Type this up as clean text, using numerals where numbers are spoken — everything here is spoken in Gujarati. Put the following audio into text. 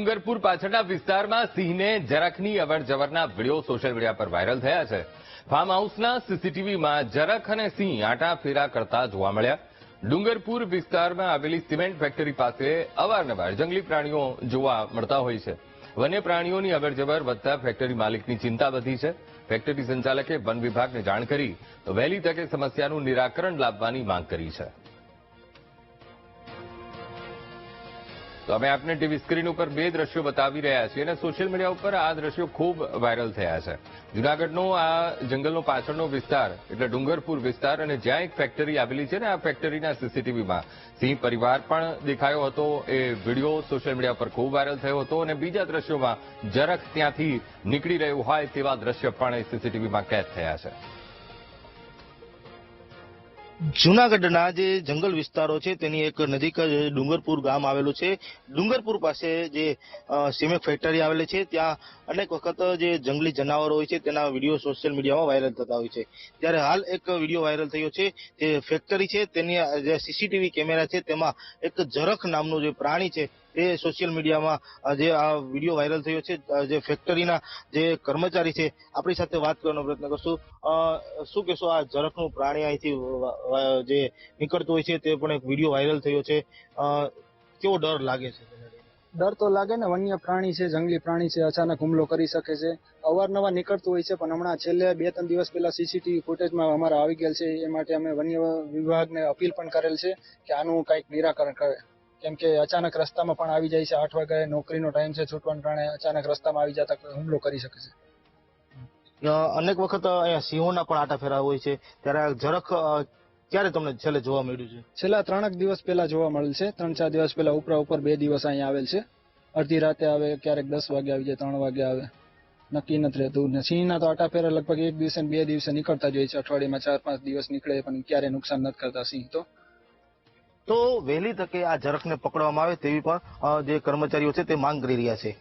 ડુંગરપુર પાછળના વિસ્તારમાં સિંહને જરાખની અવરજવરના વિડીયો સોશિયલ મીડિયા પર વાયરલ થયા છે. ફાર્મ હાઉસના સીસીટીવીમાં જરાખ અને સિંહ આંટાફેરા કરતા જોવા મળ્યા. ડુંગરપુર વિસ્તારમાં આવેલી સિમેન્ટ ફેક્ટરી પાસે અવારનવાર જંગલી પ્રાણીઓ જોવા મળતા હોય છે. વન્ય પ્રાણીઓની અવરજવર વધતા ફેક્ટરી માલિકની ચિંતા વધી છે. ફેક્ટરી સંચાલકે વન વિભાગને જાણ કરી વહેલી તકે સમસ્યાનું નિરાકરણ લાવવાની માંગ કરી છે. તો અમે આપને ટીવી સ્ક્રીન ઉપર બે દ્રશ્યો બતાવી રહ્યા છીએ અને સોશિયલ મીડિયા ઉપર આ દ્રશ્યો ખૂબ વાયરલ થયા છે. જૂનાગઢનો આ જંગલનો પાછળનો વિસ્તાર એટલે ડુંગરપુર વિસ્તાર અને જ્યાં એક ફેક્ટરી આવેલી છે ને આ ફેક્ટરીના સીસીટીવીમાં સિંહ પરિવાર પણ દેખાયો હતો. એ વિડીયો સોશિયલ મીડિયા પર ખૂબ વાયરલ થયો હતો અને બીજા દ્રશ્યોમાં જરાખ ત્યાંથી નીકળી રહ્યું હોય તેવા દ્રશ્ય પણ એ સીસીટીવીમાં કેદ થયા છે. જૂનાગઢના જે જંગલ વિસ્તારો છે તેની એક નજીક જ ડુંગરપુર ગામ આવેલું છે. ડુંગરપુર પાસે જે સિમેન્ટ ફેક્ટરી આવેલી છે ત્યાં અનેક વખત જે જંગલી જનાવરો હોય છે તેના વિડીયો સોશિયલ મીડિયામાં વાયરલ થતા હોય છે. ત્યારે હાલ એક વિડીયો વાયરલ થયો છે. જે ફેક્ટરી છે તેની જે સીસીટીવી કેમેરા છે તેમાં એક જરાખ નામનું જે પ્રાણી છે એ સોશિયલ મીડિયામાં જે આ વિડીયો વાયરલ થયો છે. જે ફેક્ટરીના જે કર્મચારી છે આપણી સાથે વાત કરવાનો પ્રયત્ન કરશું. શું કહેશો, આ જરાખનું પ્રાણી અહીંથી જે નીકળતું હોય છે તે પણ એક વિડીયો વાયરલ થયો છે, કેવો ડર લાગે છે? ડર તો લાગે ને, વન્ય પ્રાણી છે, જંગલી પ્રાણી છે, અચાનક હુમલો કરી શકે છે. અવારનવાર નીકળતું હોય છે પણ હમણાં છેલ્લે 2-3 દિવસ પહેલા સીસીટીવી ફૂટેજમાં અમારા આવી ગયેલ છે. એ માટે અમે વન્ય વિભાગને અપીલ પણ કરેલ છે કે આનું કંઈક નિરાકરણ કરે, કેમ કે અચાનક રસ્તામાં પણ આવી જાય છે. 8 વાગે નોકરીનો ટાઈમ છે, છૂટવાના કારણે અચાનક રસ્તામાં આવી જતા હુમલો કરી શકે છે. અનેક વખત અહીંયા સિંહોના પણ આટાફેરા હોય છે, ત્યારે જરાખ ક્યારે તમને છેલ્લે જોવા મળ્યું છે? છેલ્લા 3 દિવસ પહેલા જોવા મળેલ છે. 3-4 દિવસ પહેલા ઉપર 2 દિવસ અહીંયા આવેલ છે. અડધી રાતે આવે, ક્યારેક 10 વાગે આવી જાય, 3 વાગે આવે, નક્કી નથી રહેતું. ને સિંહના તો આટાફેરા લગભગ 1 દિવસે ને 2 દિવસે નીકળતા જ હોય છે. અઠવાડિયામાં 4-5 દિવસ નીકળે પણ ક્યારે નુકસાન નથી કરતા સિંહ. તો વહેલી તકે આ જરાખને પકડવામાં આવે તેવી પણ જે કર્મચારીઓ છે તે માંગ કરી રહ્યા છે.